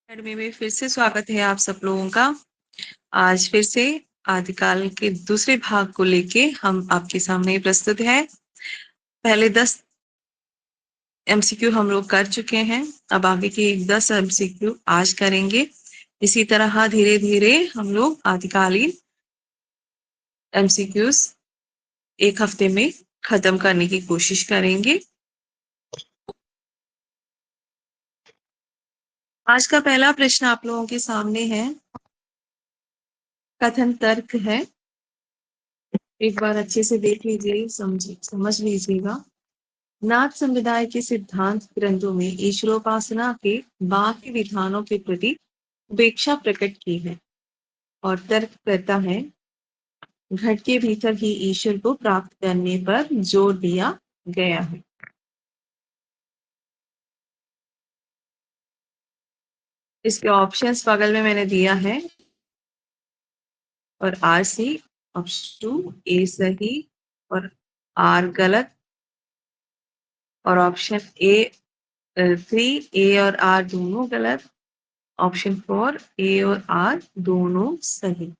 Academy में फिर से स्वागत है आप सब लोगों का। आज फिर से आदिकाल के दूसरे भाग को लेके हम आपके सामने प्रस्तुत है। पहले 10 एमसीक्यू हम लोग कर चुके हैं, अब आगे के 10 एमसीक्यू आज करेंगे। इसी तरह धीरे धीरे हम लोग आदिकालीन एमसीक्यूज एक हफ्ते में खत्म करने की कोशिश करेंगे। आज का पहला प्रश्न आप लोगों के सामने है, कथन तर्क है। एक बार अच्छे से देख लीजिए, समझ लीजिएगा। नाथ समुदाय के सिद्धांत ग्रंथों में ईश्वरोपासना के बाह्य विधानों के प्रति उपेक्षा प्रकट की है और तर्क करता है घट के भीतर ही ईश्वर को प्राप्त करने पर जोर दिया गया है। इसके ऑप्शंस बगल में मैंने दिया है और आर सी ऑप्शन 2 ए सही और आर गलत, और ऑप्शन ए 3 ए और आर दोनों गलत, ऑप्शन 4 ए और आर दोनों सही।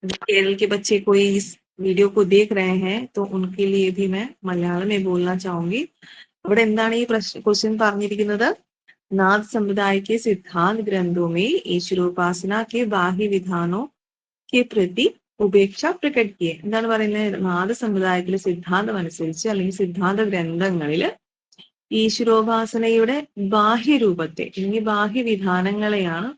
केरल के बच्चे कोई इस वीडियो को देख रहे हैं तो उनके लिए भी मैं मलयालम में बोलना चाहूंगी। അവിടെ എന്താണ് ഈ ക്വസ്റ്റ്യൻ പറഞ്ഞിരിക്കുന്നത്? नाथ समुदाय के सिद्धांत ग्रंथों में ईश्वरोपासना के बाह्य विधानों के प्रति ഉപേക്ഷ പ്രകട് കിയെ. എന്താണ് പറയുന്നത്? നാഥ സമുദായത്തിലെ സിദ്ധാന്തം അനുസരിച്ച് അല്ലെങ്കിൽ സിദ്ധാന്ത ഗ്രന്ഥങ്ങളില് ഈശ്വരോപാസനയുടെ ബാഹ്യരൂപത്തെ അല്ലെങ്കിൽ ബാഹ്യവിധാനങ്ങളെയാണ്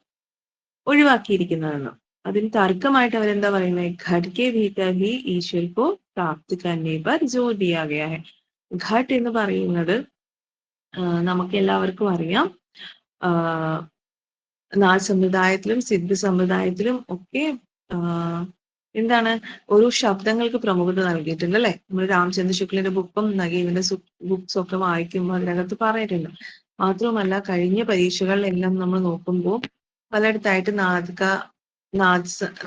ഒഴിവാക്കിയിരിക്കുന്നതെന്ന്. അതിന് തർക്കമായിട്ട് അവരെന്താ പറയുന്നത്? ഘട് കെ ഭീतर ഹി ഈശ്വർ കോ പ്രാപ്ത് കർനെ പർ ജോർ ദിയാ ഗയാ ഹൈ. ഘട്ട് എന്ന് പറയുന്നത് നമുക്ക് എല്ലാവർക്കും അറിയാം, നാഥ സമുദായത്തിലും സിദ്ധ സമുദായത്തിലും ഒക്കെ എന്താണ് ഓരോ ശബ്ദങ്ങൾക്ക് പ്രമുഖത നൽകിയിട്ടുണ്ട് അല്ലെ. നമ്മൾ രാമചന്ദ്ര ശുക്ലിന്റെ ബുക്കും നഗീവിന്റെ ബുക്സ് ഒക്കെ വായിക്കുമ്പോൾ അതിനകത്ത് പറഞ്ഞിട്ടുണ്ട്. മാത്രവുമല്ല കഴിഞ്ഞ പരീക്ഷകളിലെല്ലാം നമ്മൾ നോക്കുമ്പോൾ പലയിടത്തായിട്ട്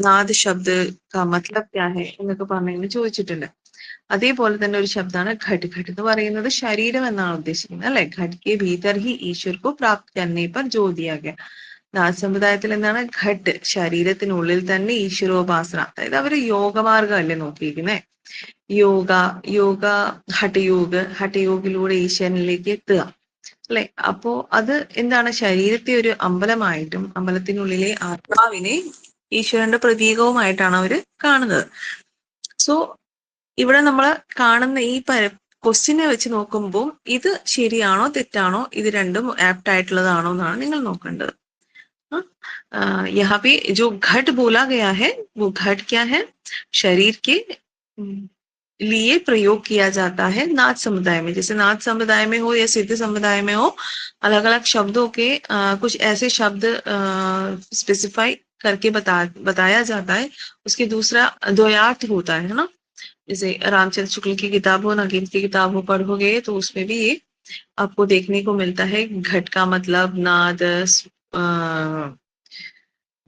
നാദ് ശബ്ദ കാ മത്ലബ് ക്യാ ഹൈ എന്നൊക്കെ പറഞ്ഞിങ്ങനെ ചോദിച്ചിട്ടുണ്ട്. അതേപോലെ തന്നെ ഒരു ശബ്ദമാണ് ഘട്ട്. ഘട്ട് എന്ന് പറയുന്നത് ശരീരം എന്നാണ് ഉദ്ദേശിക്കുന്നത് അല്ലെ. ഘട്ട് കെ ഭീതർ ഹി ഈശ്വർ കോ പ്രാപ്ത് കർനെ പർ ജോർ ദിയാ ഗയാ. നാഥ സമുദായത്തിൽ എന്താണ്? ഘട്ട്, ശരീരത്തിനുള്ളിൽ തന്നെ ഈശ്വരോപാസന. അതായത് അവര് യോഗമാർഗമല്ലേ നോക്കിയിരിക്കുന്നേ. യോഗ ഹഠയോഗിലൂടെ ഈശ്വരനിലേക്ക് എത്തുക അല്ലെ. അപ്പോ അത് എന്താണ്? ശരീരത്തെ ഒരു അമ്പലമായിട്ടും അമ്പലത്തിനുള്ളിലെ ആത്മാവിനെ ഈശ്വരന്റെ പ്രതീകവുമായിട്ടാണ് അവര് കാണുന്നത്. സോ ഇവിടെ നമ്മൾ കാണുന്ന ഈ ക്വസ്റ്റ്യനെ വെച്ച് നോക്കുമ്പോൾ ഇത് ശരിയാണോ തെറ്റാണോ, ഇത് രണ്ടും ആപ്റ്റ് ആയിട്ടുള്ളതാണോ എന്നാണ് നിങ്ങൾ നോക്കേണ്ടത്. यहाँ पे जो घट बोला गया है वो घट क्या है? शरीर के लिए प्रयोग किया जाता है नाथ समुदाय में. जैसे नाथ समुदाय में हो या सिद्ध समुदाय में हो, अलग अलग शब्दों के कुछ ऐसे शब्द स्पेसिफाई करके बताया जाता है. उसके दूसरा द्वयार्थ होता है ना. जैसे रामचंद्र शुक्ल की किताब हो, नगीन की किताब हो, पढ़ोगे तो उसमें भी ये आपको देखने को मिलता है. घट का मतलब नाद,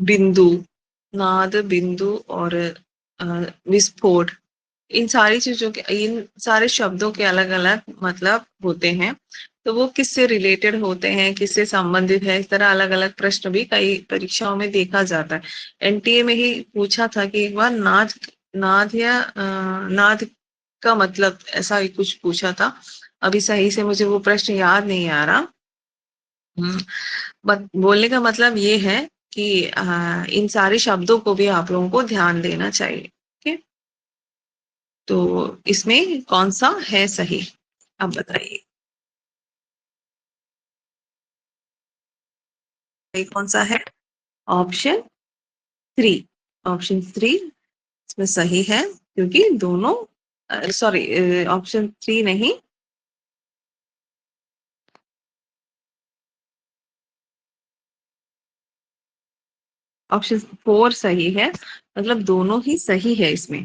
बिंदु, नाद, बिंदु और विस्फोट, इन सारी चीजों के, इन सारे शब्दों के अलग अलग मतलब होते हैं. तो वो किससे रिलेटेड होते हैं, किससे संबंधित है, इस तरह अलग अलग प्रश्न भी कई परीक्षाओं में देखा जाता है. एनटीए में ही पूछा था कि एक बार नाद का मतलब ऐसा ही कुछ पूछा था. अभी सही से मुझे वो प्रश्न याद नहीं आ रहा. बोलने का मतलब ये है कि इन सारे शब्दों को भी आप लोगों को ध्यान देना चाहिए. ठीक है, तो इसमें कौन सा है सही, अब बताइए कौन सा है? ऑप्शन 3. ऑप्शन 3 इसमें सही है क्योंकि दोनों, सॉरी ऑप्शन 3 नहीं, ऑप्शन 4 सही है. मतलब दोनों ही सही है. इसमें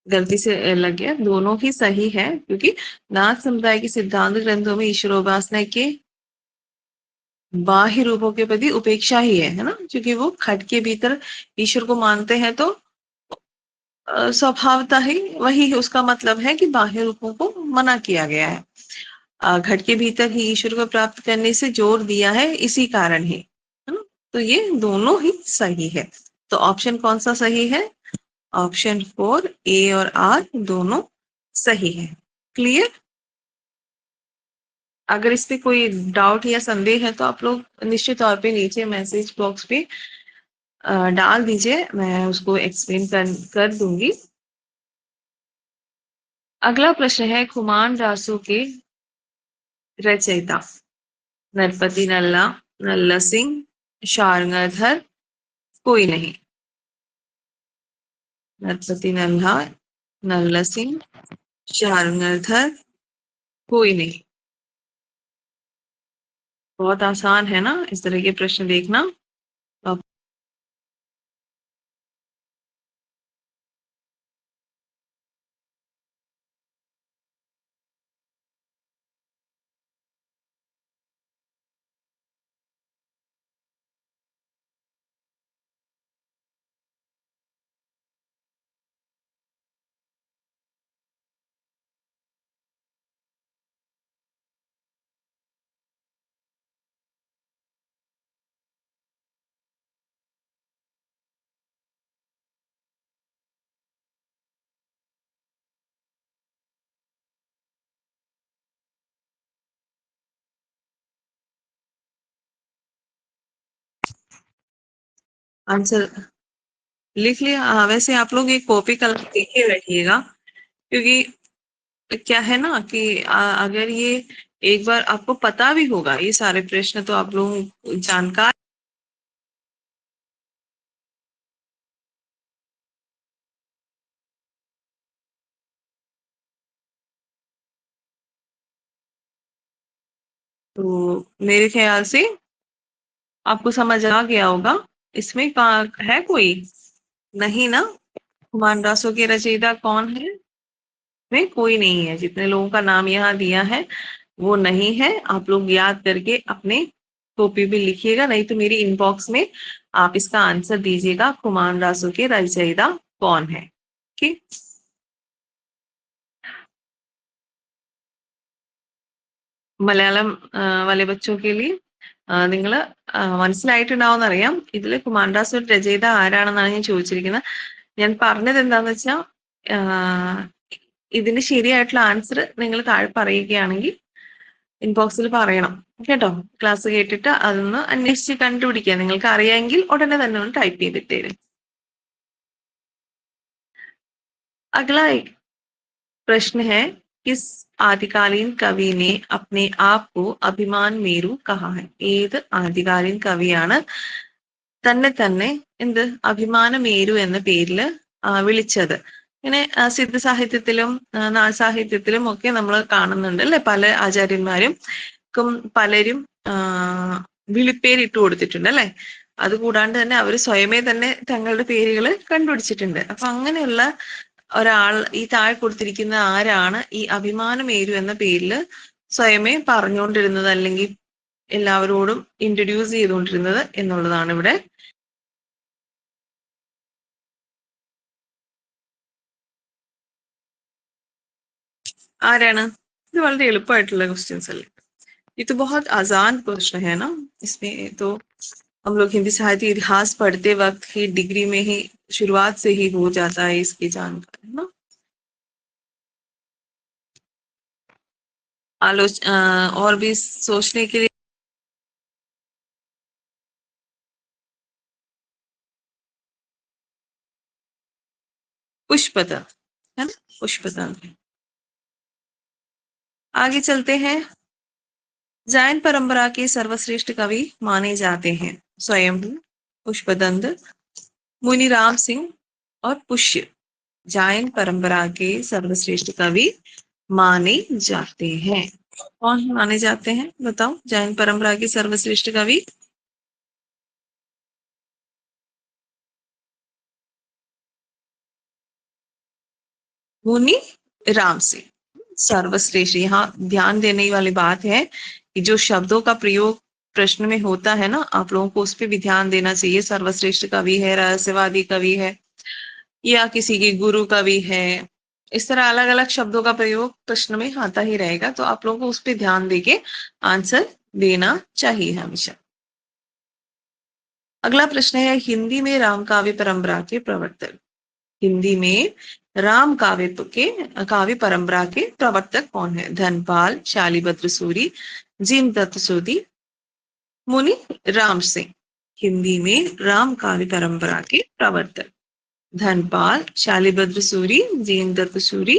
गलती से लग गया, दोनों ही सही है क्योंकि नाथ समुदाय के सिद्धांत ग्रंथों में ईश्वरोपासना के बाह्य रूपों के प्रति उपेक्षा ही है ना. क्योंकि वो घट के भीतर ईश्वर को मानते हैं तो स्वभावतः ही वही उसका मतलब है कि बाह्य रूपों को मना किया गया है. घट के भीतर ही ईश्वर को प्राप्त करने से जोर दिया है, इसी कारण है ना। तो ये दोनों ही सही है। तो ऑप्शन कौन सा सही है? ऑप्शन 4 ए और आर दोनों सही है। क्लियर? अगर इस पे कोई डाउट या संदेह है तो आप लोग निश्चित तौर पे नीचे मैसेज बॉक्स पे डाल दीजिए, मैं उसको एक्सप्लेन कर दूंगी। अगला प्रश्न है, खुमान रासो के रचयिता नरपति नल्ला, नल्ला सिंह, शार्ंगधर, कोई नहीं। नरपति नल्ला, नल्ला सिंह, शार्ंगधर, कोई नहीं। बहुत आसान है ना इस तरह के प्रश्न देखना। अब आंसर लिख लिया? वैसे आप लोग एक कॉपी कलम देखे बैठिएगा, क्योंकि क्या है ना कि अगर ये एक बार आपको पता भी होगा ये सारे प्रश्न तो आप लोग जानकार। तो मेरे ख्याल से आपको समझ आ गया होगा। इसमें है कोई? नहीं ना? हुमायूं रासो के रचयिता कौन है? में कोई नहीं है। जितने लोगों का नाम यहाँ दिया है वो नहीं है। आप लोग याद करके अपने कॉपी भी लिखिएगा, नहीं तो मेरी इनबॉक्स में आप इसका आंसर दीजिएगा, हुमायूं रासो के रचयिता कौन है। ठीक। മലയാളം वाले बच्चों के लिए നിങ്ങൾ മനസ്സിലായിട്ടുണ്ടാവുമെന്നറിയാം. ഇതിൽ കുമാരദാസ് ഒരു രചയിത ആരാണെന്നാണ് ഞാൻ ചോദിച്ചിരിക്കുന്നത്. ഞാൻ പറഞ്ഞത് എന്താന്ന് വെച്ചാൽ ഇതിന് ശരിയായിട്ടുള്ള ആൻസർ നിങ്ങൾ താഴെ പറയുകയാണെങ്കിൽ ഇൻബോക്സിൽ പറയണം കേട്ടോ. ക്ലാസ് കേട്ടിട്ട് അതൊന്ന് അന്വേഷിച്ച് കണ്ടുപിടിക്കുക. നിങ്ങൾക്ക് അറിയാമെങ്കിൽ ഉടനെ തന്നെ ഒന്ന് ടൈപ്പ് ചെയ്തിട്ടേരും. अगला एक प्रश्न है, किस ആദികാലീൻ കവി ने अपने आप को अभिमान मेरु कहा है? ഏത് ആദികാലീൻ കവിയാണ് തന്നെ തന്നെ എന്ത് അഭിമാന മേരു എന്ന പേരില് വിളിച്ചത്? ഇങ്ങനെ സിദ്ധ സാഹിത്യത്തിലും നാൾ സാഹിത്യത്തിലും ഒക്കെ നമ്മൾ കാണുന്നുണ്ട് അല്ലെ. പല ആചാര്യന്മാരും പലരും വിളിപ്പേര് ഇട്ട് കൊടുത്തിട്ടുണ്ട് അല്ലെ. അതുകൂടാണ്ട് തന്നെ അവർ സ്വയമേ തന്നെ തങ്ങളുടെ പേരുകൾ കണ്ടുപിടിച്ചിട്ടുണ്ട്. അപ്പൊ അങ്ങനെയുള്ള ഒരാൾ ഈ താഴെ കൊടുത്തിരിക്കുന്ന ആരാണ് ഈ അഭിമാനമേരു എന്ന പേരിൽ സ്വയമേ പറഞ്ഞുകൊണ്ടിരുന്നത് അല്ലെങ്കിൽ എല്ലാവരോടും ഇൻട്രൊഡ്യൂസ് ചെയ്തുകൊണ്ടിരുന്നത് എന്നുള്ളതാണ് ഇവിടെ. ആരാണ്? ഇത് വളരെ എളുപ്പമായിട്ടുള്ള ക്വസ്റ്റ്യൻസ് അല്ലേ. ये तो बहुत आसान प्रश्न है ना. इसमें तो हम लोग हिंदी साहित्य इतिहास पढ़ते वक्त ही डिग्री में ही शुरुआत से ही हो जाता है इसकी जानकारी ना. और भी सोचने के लिए पुष्पतंत्र है ना. पुष्पतंत्र. आगे चलते हैं. जैन परंपरा के सर्वश्रेष्ठ कवि माने जाते हैं स्वयंभू, पुष्पदंत, मुनिराम सिंह और पुष्य. जैन परंपरा के सर्वश्रेष्ठ कवि माने जाते हैं. कौन माने जाते हैं बताओ? जैन परंपरा के सर्वश्रेष्ठ कवि मुनि राम सिंह. सर्वश्रेष्ठ, यहाँ ध्यान देने वाली बात है कि जो शब्दों का प्रयोग प्रश्न में होता है ना, आप लोगों को उस पर भी ध्यान देना चाहिए. सर्वश्रेष्ठ कवि है, रहस्यवादी कवि है, या किसी के गुरु कवि है, इस तरह अलग अलग शब्दों का प्रयोग प्रश्न में आता ही रहेगा, तो आप लोगों को उस पर ध्यान देके आंसर देना चाहिए हमेशा। अगला प्रश्न है, हिंदी में राम काव्य परंपरा के प्रवर्तक। हिंदी में राम काव्य परंपरा के प्रवर्तक कौन है? धनपाल, शालिभद्र सूरी, जीनदत्त सूरी, मुनि राम सिंह। हिंदी में राम काव्य परंपरा के प्रवर्तक धनपाल, शालिभद्र सूरी, जीनदत्त सूरी,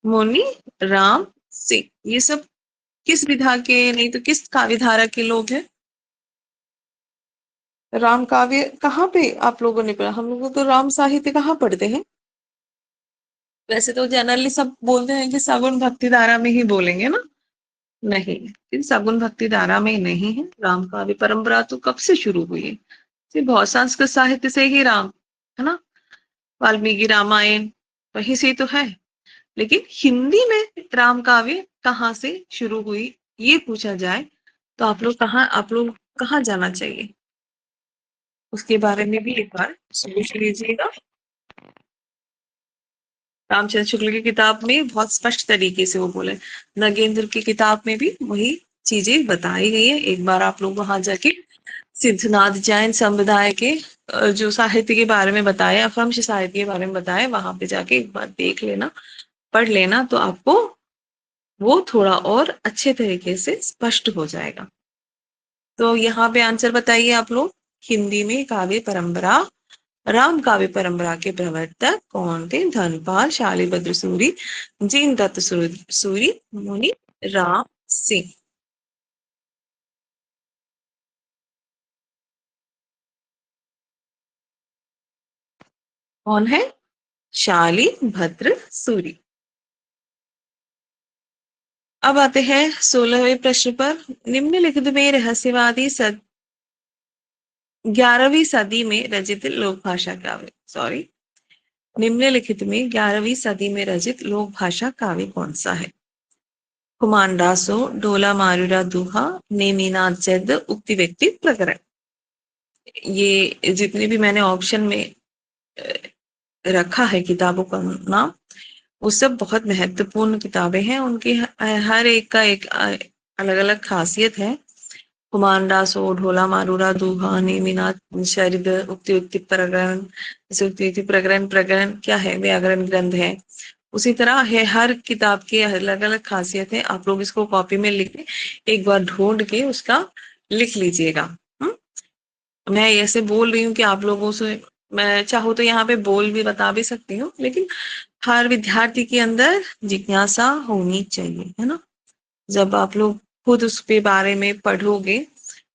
मुनि राम सिंह। ये सब किस विधा के, नहीं तो किस काव्य धारा के लोग हैं? राम काव्य कहाँ पे आप लोगों ने पढ़ा? हम लोग तो राम साहित्य कहाँ पढ़ते हैं? वैसे तो जनरली सब बोलते हैं कि सगुन भक्ति धारा में ही बोलेंगे ना। नहीं, लेकिन सगुन भक्ति धारा में नहीं है। राम काव्य परंपरा तो कब से शुरू हुई है? सिर्फ बहुत संस्कृत साहित्य से ही राम, है ना, वाल्मीकि रामायण वहीं से तो है। लेकिन हिंदी में राम काव्य कहाँ से शुरू हुई, ये पूछा जाए तो आप लोग कहाँ जाना चाहिए? उसके बारे में भी एक बार सोच लीजिएगा। रामचंद्र शुक्ल की किताब में बहुत स्पष्ट तरीके से वो बोले, नगेंद्र की किताब में भी वही चीजें बताई गई है। एक बार आप लोग वहां जाके सिद्धनाथ जैन संप्रदाय के जो साहित्य के बारे में बताया, अपभ्रंश साहित्य के बारे में बताया, वहां पे जाके एक बार देख लेना, पढ़ लेना, तो आपको वो थोड़ा और अच्छे तरीके से स्पष्ट हो जाएगा। तो यहाँ पे आंसर बताइए आप लोग। हिंदी में काव्य परंपरा, राम काव्य परंपरा के प्रवर्तक कौन थे? धनपाल, शालिभद्र सूरी, जीनदत्त सूरी, मुनि राम सिंह। कौन है? शालिभद्र सूरी। अब आते हैं 16वें प्रश्न पर। निम्नलिखित में रहस्यवादी 11वीं सदी में रचित लोक भाषा काव्य, निम्नलिखित में 11वीं सदी में रचित लोक भाषा काव्य कौन सा है? कुमानडासो, ढोला मारूरा दूहा, नेमिनाथ जैद, उक्ति व्यक्ति प्रकरण। ये जितने भी मैंने ऑप्शन में रखा है किताबों का नाम, वो सब बहुत महत्वपूर्ण किताबें हैं। उनकी हर एक का एक अलग अलग खासियत है। कुमारदासो, ढोला मारूरा दूहा, नेमिनाथ शरिद, उक्ति उक्ति प्रकरण। जैसे उक्ति उक्ति प्रकरण, प्रकरण क्या है? व्याकरण ग्रंथ है। उसी तरह है हर किताब की अलग अलग खासियत है। आप लोग इसको कॉपी में लिख के एक बार ढूंढ के उसका लिख लीजिएगा। मैं ऐसे बोल रही हूँ कि आप लोगों से, मैं चाहूँ तो यहाँ पे बोल भी बता भी सकती हूँ, लेकिन हर विद्यार्थी के अंदर जिज्ञासा होनी चाहिए, है ना। जब आप लोग खुद उसके बारे में पढ़ोगे,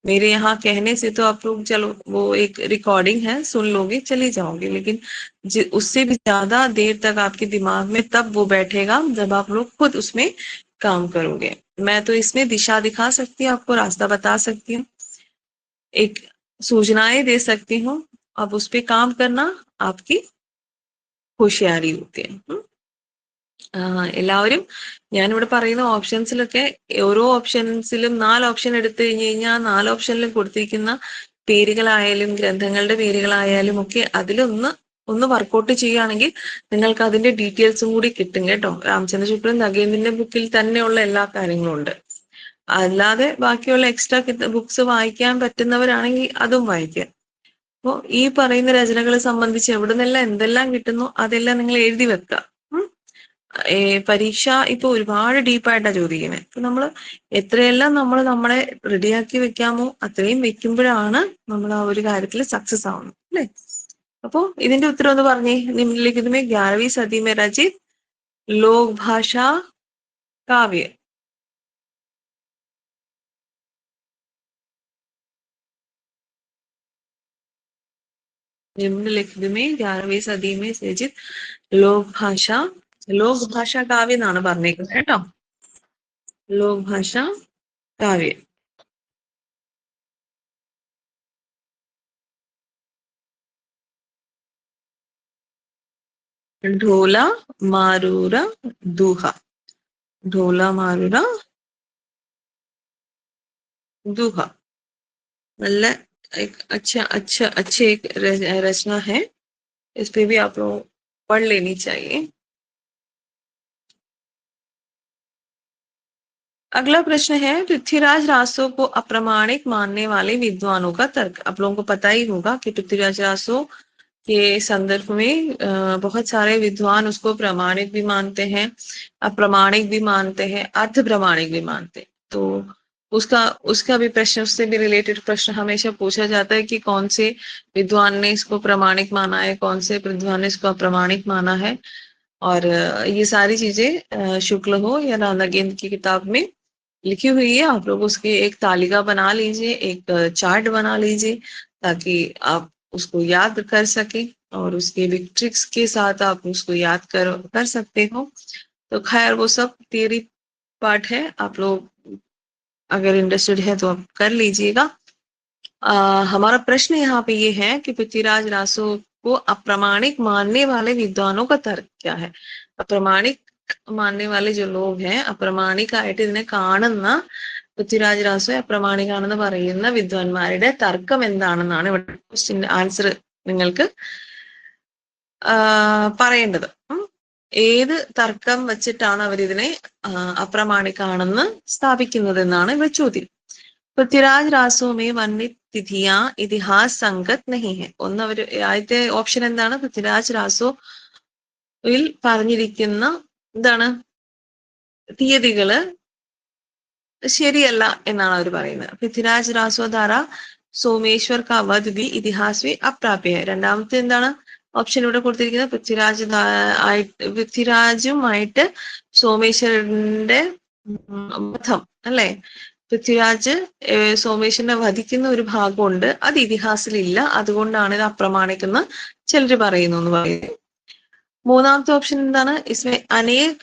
मेरे यहाँ कहने से तो आप लोग चलो वो एक रिकॉर्डिंग है सुन लोगे चले जाओगे, लेकिन उससे भी ज्यादा देर तक आपके दिमाग में तब वो बैठेगा जब आप लोग खुद उसमें काम करोगे। मैं तो इसमें दिशा दिखा सकती हूँ, आपको रास्ता बता सकती हूँ, एक सूचनाएं दे सकती हूँ। अब उस पर काम करना आपकी होशियारी होती है। എല്ലാവരും ഞാനിവിടെ പറയുന്ന ഓപ്ഷൻസിലൊക്കെ ഓരോ ഓപ്ഷൻസിലും 4 ഓപ്ഷൻ എടുത്തു കഴിഞ്ഞാൽ 4 ഓപ്ഷനിലും കൊടുത്തിരിക്കുന്ന പേരുകളായാലും ഗ്രന്ഥങ്ങളുടെ പേരുകളായാലും ഒക്കെ അതിലൊന്ന് വർക്കൗട്ട് ചെയ്യുകയാണെങ്കിൽ നിങ്ങൾക്ക് അതിന്റെ ഡീറ്റെയിൽസും കൂടി കിട്ടും കേട്ടോ. രാമചന്ദ്ര ശുക്ലൻ നഗേന്ദ്രന്റെ ബുക്കിൽ തന്നെയുള്ള എല്ലാ കാര്യങ്ങളും ഉണ്ട്. അല്ലാതെ ബാക്കിയുള്ള എക്സ്ട്രാ ബുക്സ് വായിക്കാൻ പറ്റുന്നവരാണെങ്കിൽ അതും വായിക്കാം. അപ്പോൾ ഈ പറയുന്ന രചനകളെ സംബന്ധിച്ച് എവിടെ നിന്നെല്ലാം എന്തെല്ലാം കിട്ടുന്നു അതെല്ലാം നിങ്ങൾ എഴുതി വെക്കുക. പരീക്ഷ ഇപ്പൊ ഒരുപാട് ഡീപ്പായിട്ടാ ചോദിക്കുന്നത്. അപ്പൊ നമ്മള് എത്രയെല്ലാം നമ്മളെ റെഡിയാക്കി വെക്കാമോ അത്രയും വെക്കുമ്പോഴാണ് നമ്മൾ ആ ഒരു കാര്യത്തിൽ സക്സസ് ആവുന്നത്, അല്ലെ? അപ്പോ ഇതിന്റെ ഉത്തരം ഒന്ന് പറഞ്ഞേ. നിമ്നലിഖിത് में 11वीं सदी में रचित लोक भाषा काव्य. നിമ്നലിഖിത് में 11वीं सदी में रचित ലോക് ഭാഷ കാവ്യ എന്നാണ് പറഞ്ഞേക്കുന്നത് കേട്ടോ. ലോക് ഭാഷ കാവ്യ. ढोला मारूरा दूहा. ढोला मारूरा दूहा നല്ല एक अच्छे एक रचना है. इस पे भी आप लोग पढ़ लेनी चाहिए. अगला प्रश्न है पृथ्वीराज रासो को अप्रामाणिक मानने वाले विद्वानों का तर्क। आप लोगों को पता ही होगा कि पृथ्वीराज रासो के संदर्भ में बहुत सारे विद्वान उसको प्रमाणिक भी मानते हैं, अप्रामाणिक भी मानते हैं, अर्ध प्रमाणिक भी मानते हैं। तो उसका उसका भी प्रश्न, उससे भी रिलेटेड प्रश्न हमेशा पूछा जाता है कि कौन से विद्वान ने इसको प्रमाणिक माना है, कौन से विद्वान ने इसको अप्रामाणिक माना है। और ये सारी चीजें शुक्ल हो या नानागेंद्र की किताब में लिखी हुई है। आप लोग उसकी एक तालिका बना लीजिए, एक चार्ट बना लीजिए, ताकि आप उसको याद कर सके और उसके भी ट्रिक्स के साथ आप उसको याद कर सकते हो। तो खैर वो सब थियरी पार्ट है, आप लोग अगर इंटरेस्टेड है तो आप कर लीजिएगा। हमारा प्रश्न यहाँ पे ये है कि पृथ्वीराज रासो को अप्रामाणिक मानने वाले विद्वानों का तर्क क्या है। अप्रामाणिक മാന്യ വാലെ जो लोग हैं, അപ്രമാണികായിട്ട് ഇതിനെ കാണുന്ന പൃഥ്വിരാജ് രാസോ അപ്രമാണികാണെന്ന് പറയുന്ന വിദ്വാൻമാരുടെ തർക്കം എന്താണെന്നാണ് ഇവിടെ ക്വസ്റ്റ്യൻ ആൻസർ നിങ്ങൾക്ക് പറയേണ്ടത്. ഏത് തർക്കം വെച്ചിട്ടാണ് അവരിതിനെ അപ്രമാണികാണെന്ന് സ്ഥാപിക്കുന്നത് എന്നാണ് ഇവിടെ ചോദ്യം. പൃഥ്വിരാജ് രാസോ में वर्णित तिथियां ഇതിഹാസ് സംഗത് नहीं है. ഒന്ന് അവർ ആദ്യത്തെ ഓപ്ഷൻ എന്താണ്, പൃഥ്വിരാജ് രാസോയിൽ പറഞ്ഞിരിക്കുന്ന എന്താണ് തീയതികള് ശരിയല്ല എന്നാണ് അവർ പറയുന്നത്. പൃഥ്വിരാജ് രാസോ ധാര സോമേശ്വർ का वध भी इतिहास में अप्राप्य है. രണ്ടാമത്തെ എന്താണ് ഓപ്ഷൻ ഇവിടെ കൊടുത്തിരിക്കുന്നത്, പൃഥ്വിരാജുമായിട്ട് സോമേശ്വരന്റെ വധം അല്ലെ, പൃഥ്വിരാജ് സോമേശ്വരനെ വധിക്കുന്ന ഒരു ഭാഗമുണ്ട്, അത് ഇതിഹാസത്തിലില്ല, അതുകൊണ്ടാണ് ഇത് അപ്രമാണിക്കെന്ന് ചിലര് പറയുന്നു എന്ന് പറയുന്നത്. മൂന്നാമത്തെ ഓപ്ഷൻ എന്താണ്, इसमें अनेक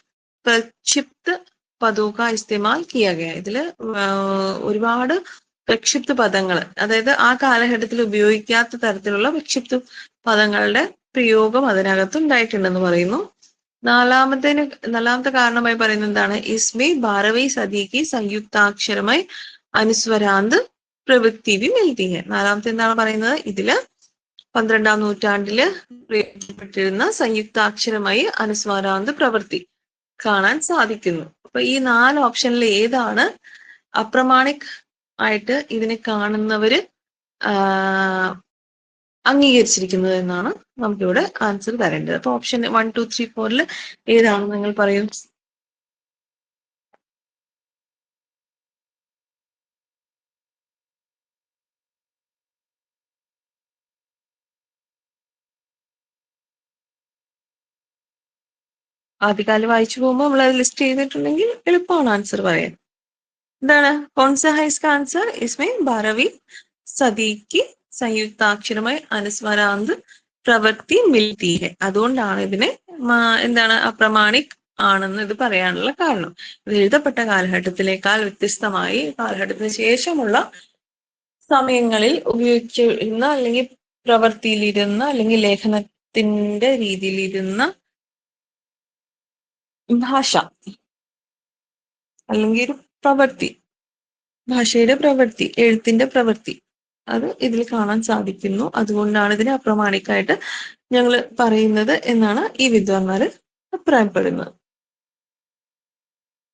प्रक्षिप्त പദോ കാ ഇസ്തേമാൽ കിയ ഗയ. ഇതില് ഒരുപാട് പ്രക്ഷിപ്ത പദങ്ങൾ, അതായത് ആ കാലഘട്ടത്തിൽ ഉപയോഗിക്കാത്ത തരത്തിലുള്ള പ്രക്ഷിപ്ത പദങ്ങളുടെ പ്രയോഗം അതിനകത്ത് ഉണ്ടായിട്ടുണ്ടെന്ന് പറയുന്നു. നാലാമത്തെ കാരണമായി പറയുന്നത് എന്താണ്, ഇസ്മേ 12वीं सदी की സംയുക്താക്ഷരമായി അനുസ്വരാന്ത് പ്രവൃത്തി भी मिलती है. നാലാമത്തെ എന്താണ് പറയുന്നത്, ഇതില് 12ാം നൂറ്റാണ്ടില് പ്രയോഗിക്കപ്പെട്ടിരുന്ന സംയുക്താക്ഷരമായി അനുസ്വരാന്ത് പ്രവൃത്തി കാണാൻ സാധിക്കുന്നു. അപ്പൊ ഈ 4 ഓപ്ഷനിൽ ഏതാണ് അപ്രമാണിക് ആയിട്ട് ഇതിനെ കാണുന്നവര് അംഗീകരിച്ചിരിക്കുന്നത് എന്നാണ് നമുക്കിവിടെ ആൻസർ തരേണ്ടത്. അപ്പൊ ഓപ്ഷൻ 1, 2, 3, 4 ഏതാണ് നിങ്ങൾ പറയൂ. ആദ്യകാലം വായിച്ചു പോകുമ്പോൾ നമ്മൾ അത് ലിസ്റ്റ് ചെയ്തിട്ടുണ്ടെങ്കിൽ എളുപ്പമാണ് ആൻസർ പറയാൻ. എന്താണ് കോൺസ है इसका आंसर, इसमें 12वीं सदी की സംയുക്താക്ഷരമായി അനുസ്വരാന്ത് പ്രവൃത്തി മിൽത്തി ഹെ. അതുകൊണ്ടാണ് ഇതിനെ എന്താണ് അപ്രമാണിക് ആണെന്ന് ഇത് പറയാനുള്ള കാരണം. ഇത് എഴുതപ്പെട്ട കാലഘട്ടത്തിലേക്കാൾ വ്യത്യസ്തമായി കാലഘട്ടത്തിന് ശേഷമുള്ള സമയങ്ങളിൽ ഉപയോഗിച്ചിരുന്ന അല്ലെങ്കിൽ പ്രവൃത്തിയിലിരുന്ന അല്ലെങ്കിൽ ലേഖനത്തിന്റെ രീതിയിലിരുന്ന ഭാഷ അല്ലെങ്കിൽ ഒരു പ്രവൃത്തി, ഭാഷയുടെ പ്രവൃത്തി, എഴുത്തിന്റെ പ്രവൃത്തി, അത് ഇതിൽ കാണാൻ സാധിക്കുന്നു. അതുകൊണ്ടാണ് ഇതിനെ അപ്രമാണിക്കായിട്ട് ഞങ്ങൾ പറയുന്നത് എന്നാണ് ഈ വിദ്വാൻമാര് അഭിപ്രായപ്പെടുന്നത്.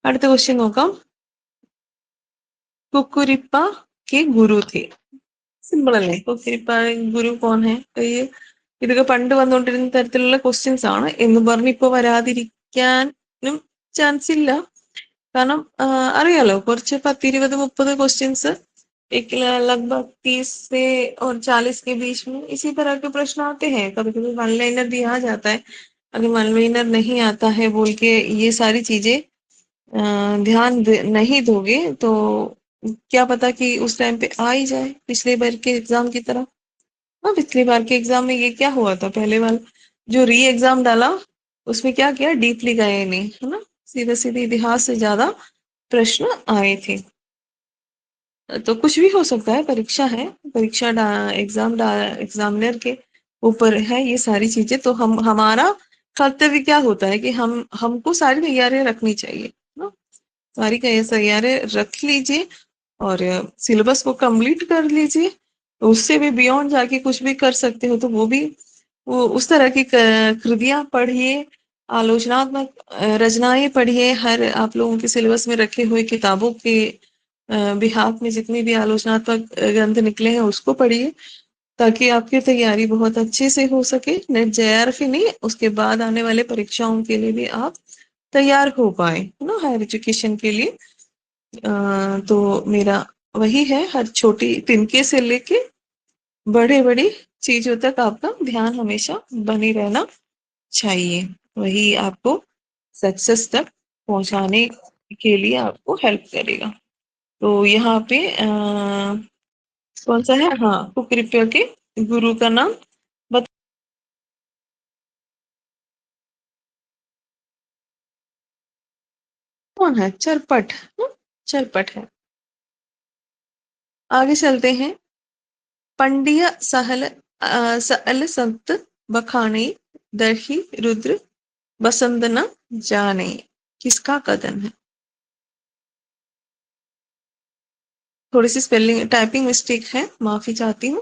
അടുത്ത ക്വസ്റ്റ്യൻ നോക്കാം. കുക്കുരിപ്പ കെ ഗുരു थे. സിമ്പിൾ അല്ലേ, കുക്കുരിപ്പ ഗുരു കോൺ ഹെ. ഇതൊക്കെ പണ്ട് വന്നുകൊണ്ടിരുന്ന തരത്തിലുള്ള ക്വസ്റ്റ്യൻസ് ആണ് എന്ന് പറഞ്ഞ് ഇപ്പൊ വരാതിരിക്കാനും ചാൻസ് ഇല്ല. കാരണം അറിയാലോ, കുറച്ച് 10, 20, 30 क्वेश्चंस एक लगभग 30 से और 40 के बीच में इसी तरह के प्रश्न आते हैं. कभी कभी वन लाइनर भी आ जाता है. अगर वन लाइनर नहीं आता है बोल के ये सारी चीजें ध्यान नहीं दोगे तो क्या पता कि उस टाइम पे आ ही जाए, पिछले बार के एग्जाम की तरह. हाँ, पिछली बार के एग्जाम में ये क्या हुआ था, पहले वाला जो री एग्जाम डाला उसमें क्या किया, डीपली गए नहीं, है ना, सीधे सीधे इतिहास से ज्यादा प्रश्न आए थे. तो कुछ भी हो सकता है, परीक्षा है, परीक्षा एग्जामिनर के ऊपर है ये सारी चीजें. तो हमारा कर्तव्य क्या होता है कि हमको सारी तैयारियां रखनी चाहिए ना, सारी तैयारियां रख लीजिए और सिलेबस को कंप्लीट कर लीजिए. उससे भी बियॉन्ड जाके कुछ भी कर सकते हो तो वो भी उस तरह की कृतियां पढ़िए आलोचनात्मक रचनाएं पढ़िए। हर आप लोगों के सिलेबस में रखे हुए किताबों के बिहाफ में जितनी भी आलोचनात्मक ग्रंथ निकले हैं उसको पढ़िए, ताकि आपकी तैयारी बहुत अच्छे से हो सके। नेट जेआरएफ ही नहीं, उसके बाद आने वाले परीक्षाओं के लिए भी आप तैयार हो पाए, है ना, हायर एजुकेशन के लिए। तो मेरा वही है, हर छोटी तिनके से लेके बड़े बड़ी चीजों तक आपका ध्यान हमेशा बने रहना चाहिए। वही आपको सक्सेस तक पहुंचाने के लिए आपको हेल्प करेगा। तो यहाँ पे कौन सा है, हाँ, कुकृत्य के गुरु का नाम बता। कौन है? चरपट। चरपट है। आगे चलते हैं। पंडिय सहल सल संत बखाने दर्शी रुद्र बसंत न जाने, किसका कथन है? थोड़ी सी स्पेलिंग टाइपिंग मिस्टेक है, माफी चाहती हूँ।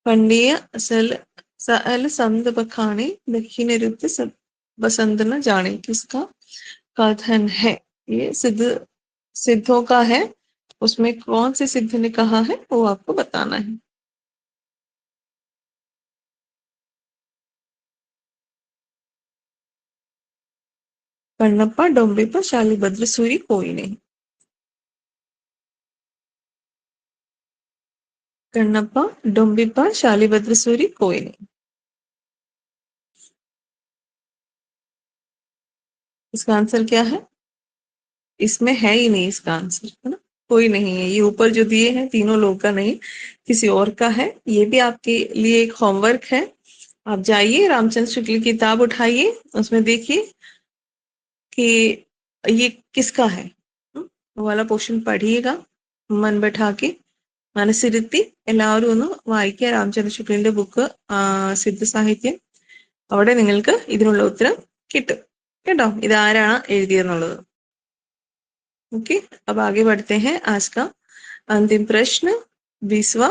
पंडिय सल सल संत बखाने दक्षिण रुद्र बसंत न जाने, किसका कथन है? ये सिद्धों का है। उसमें कौन से सिद्ध ने कहा है वो आपको बताना है। कण्णप्पा, डोंबिप्पा, शालिभद्र सूरी, कोई नहीं। कण्णप्पा, डोंबिप्पा, शालिभद्र सूरी, कोई नहीं। इसका आंसर क्या है? इसमें है ही नहीं इसका आंसर, है ना, कोई नहीं है। ये ऊपर जो दिए हैं तीनों लोग का नहीं, किसी और का है। ये भी आपके लिए एक होमवर्क है। आप जाइए रामचंद्र शुक्ल की किताब उठाइए, उसमें देखिए कि ये किसका है। वो वाला पोर्शन पढ़िएगा मन बैठा के, മനസ്സിരുത്തി എല്ലാവരും ഒന്ന് വായിക്കുക രാമചന്ദ്ര ശുക്ലിന്റെ ബുക്ക് സിദ്ധ സാഹിത്യം. അവിടെ നിങ്ങൾക്ക് ഇതിനുള്ള ഉത്തരം കിട്ടും കേട്ടോ, ഇതാരാണ് എഴുതിയെന്നുള്ളത്. ओके, अब आगे बढ़ते हैं. आज का अंतिम प्रश्न 20वां.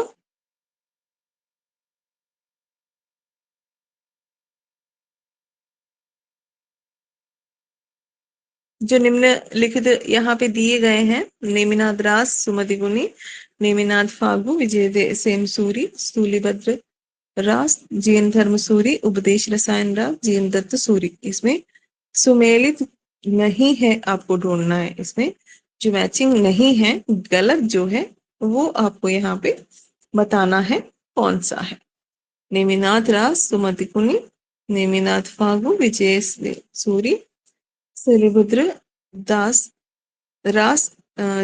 जो निम्नलिखित यहाँ पे दिए गए हैं, नेमिनाथ रास, सुमति गुनी, नेमिनाथ फागु, विजय सेन सूरी, स्थूलीभद्र रास, जीएन धर्म सूरी, उपदेश रसायन रास, जीएन दत्त सूरी. इसमें सुमेलित नहीं है, आपको ढूंढना है. इसमें जो मैचिंग नहीं है, गलत जो है, वो आपको यहाँ पे बताना है कौन सा है. नेमिनाथ रास, सुमति कुनी, नेमिनाथ फागु, विजय सूरी, स्थूलीभद्र दास रास,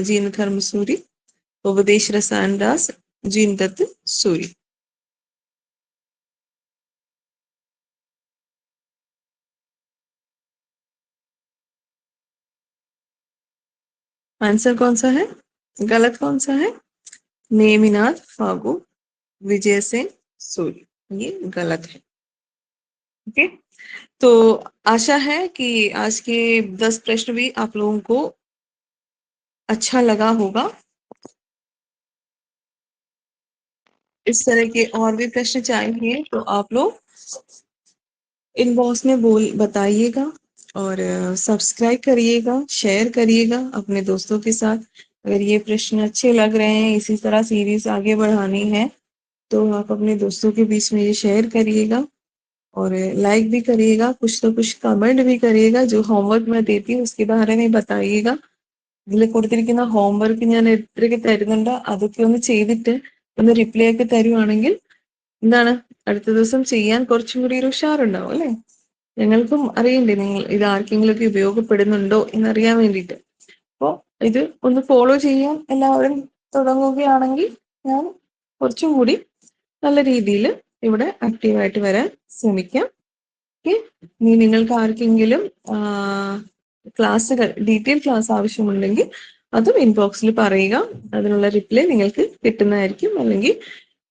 जीन धर्म सूरी, उपदेश रसायन रास, जीन दत्त सूरी. आंसर कौन सा है? गलत कौन सा है? नेमिनाथ फागु, विजय सेन सूरी, ये गलत है. ओके, तो आशा है कि आज के 10 प्रश्न भी आप लोगों को अच्छा लगा होगा. इस तरह के और भी प्रश्न चाहिए तो आप लोग इनबॉक्स में बताइएगा, और सब्सक्राइब करिएगा, शेयर करिएगा अपने दोस्तों के साथ. अगर ये प्रश्न अच्छे लग रहे हैं, इसी तरह सीरीज आगे बढ़ानी है, तो आप अपने दोस्तों के बीच में ये शेयर करिएगा, और लाइक भी करिएगा, कुछ तो कुछ कमेंट भी करिएगा. जो होमवर्क मैं देती हूँ उसके बारे में बताइएगा. ഇതിൽ കൊടുത്തിരിക്കുന്ന ഹോംവർക്ക് ഞാൻ എത്രയൊക്കെ തരുന്നുണ്ടോ അതൊക്കെ ഒന്ന് ചെയ്തിട്ട് ഒന്ന് റിപ്ലൈ ഒക്കെ തരുവാണെങ്കിൽ എന്താണ്, അടുത്ത ദിവസം ചെയ്യാൻ കുറച്ചും കൂടി ഒരു ഉഷാറുണ്ടാവും അല്ലെ. ഞങ്ങൾക്കും അറിയണ്ടേ നിങ്ങൾ ഇത് ആർക്കെങ്കിലും ഒക്കെ ഉപയോഗപ്പെടുന്നുണ്ടോ എന്നറിയാൻ വേണ്ടിയിട്ട്. അപ്പോൾ ഇത് ഒന്ന് ഫോളോ ചെയ്യാൻ എല്ലാവരും തുടങ്ങുകയാണെങ്കിൽ ഞാൻ കുറച്ചും കൂടി നല്ല രീതിയിൽ ഇവിടെ ആക്റ്റീവായിട്ട് വരാൻ ശ്രമിക്കാം. ഓക്കെ, ഇനി നിങ്ങൾക്ക് ആർക്കെങ്കിലും ക്ലാസ്സുകൾ ഡീറ്റെയിൽ ക്ലാസ് ആവശ്യമുണ്ടെങ്കിൽ അതും ഇൻബോക്സിൽ പറയുക. അതിനുള്ള റിപ്ലൈ നിങ്ങൾക്ക് കിട്ടുന്നതായിരിക്കും. അല്ലെങ്കിൽ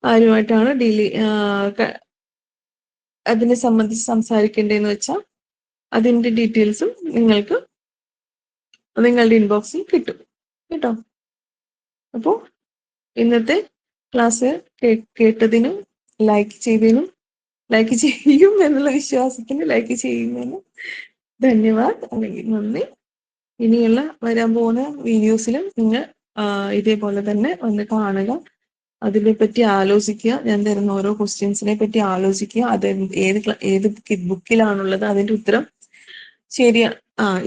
ആരുമായിട്ടാണ് അതിനെ സംബന്ധിച്ച് സംസാരിക്കേണ്ടതെന്ന് വെച്ചാൽ അതിന്റെ ഡീറ്റെയിൽസും നിങ്ങൾക്ക് നിങ്ങളുടെ ഇൻബോക്സിൽ കിട്ടും കേട്ടോ. അപ്പോൾ ഇന്നത്തെ ക്ലാസ് കേട്ടതിനും ലൈക്ക് ചെയ്തതിനും ലൈക്ക് ചെയ്യും എന്നുള്ള വിശ്വാസത്തിന് ലൈക്ക് ചെയ്യുന്നതിന് ധന്യവാദ് അല്ലെങ്കിൽ നന്ദി. ഇനിയുള്ള വരാൻ പോകുന്ന വീഡിയോസിലും നിങ്ങൾ ഇതേപോലെ തന്നെ ഒന്ന് കാണുക, അതിനെ പറ്റി ആലോചിക്കുക, ഞാൻ തരുന്ന ഓരോ ക്വസ്റ്റ്യൻസിനെ പറ്റി ആലോചിക്കുക, അത് ഏത് ബുക്കിലാണുള്ളത്, അതിന്റെ ഉത്തരം ശരിയാ.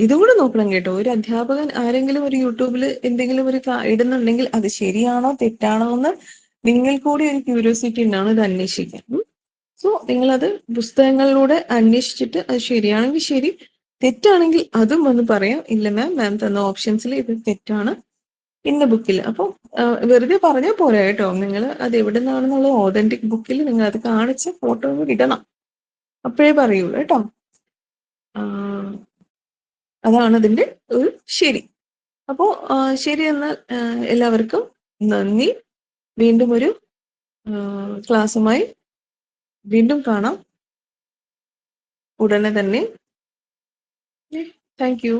ഇതും കൂടെ നോക്കണം കേട്ടോ. ഒരു അധ്യാപകൻ ആരെങ്കിലും ഒരു യൂട്യൂബിൽ എന്തെങ്കിലും ഒരു ഇടുന്നുണ്ടെങ്കിൽ അത് ശരിയാണോ തെറ്റാണോ എന്ന് നിങ്ങൾ കൂടി ഒരു ക്യൂരിയോസിറ്റി ഉണ്ടാണ് ഇത് അന്വേഷിക്കാൻ. സോ നിങ്ങളത് പുസ്തകങ്ങളിലൂടെ അന്വേഷിച്ചിട്ട് അത് ശരിയാണെങ്കിൽ ശരി, തെറ്റാണെങ്കിൽ അതും വന്ന് പറയാം. ഇല്ല മാം തന്ന ഓപ്ഷൻസിൽ ഇത് തെറ്റാണ് ഇന്ന ബുക്കിൽ. അപ്പം വെറുതെ പറഞ്ഞാൽ പോരാ കേട്ടോ, നിങ്ങൾ അത് എവിടെ നിന്നാണെന്നുള്ള ഓതന്റിക് ബുക്കിൽ നിങ്ങൾ അത് കാണിച്ച് ഫോട്ടോ ഇടണം, അപ്പോഴേ പറയുള്ളൂ കേട്ടോ. അതാണ് അതിന്റെ ഒരു ശരി. അപ്പോ ശരി, എന്നാൽ എല്ലാവർക്കും നന്ദി. വീണ്ടും ഒരു ക്ലാസ്സുമായി വീണ്ടും കാണാം ഉടനെ തന്നെ. Thank you.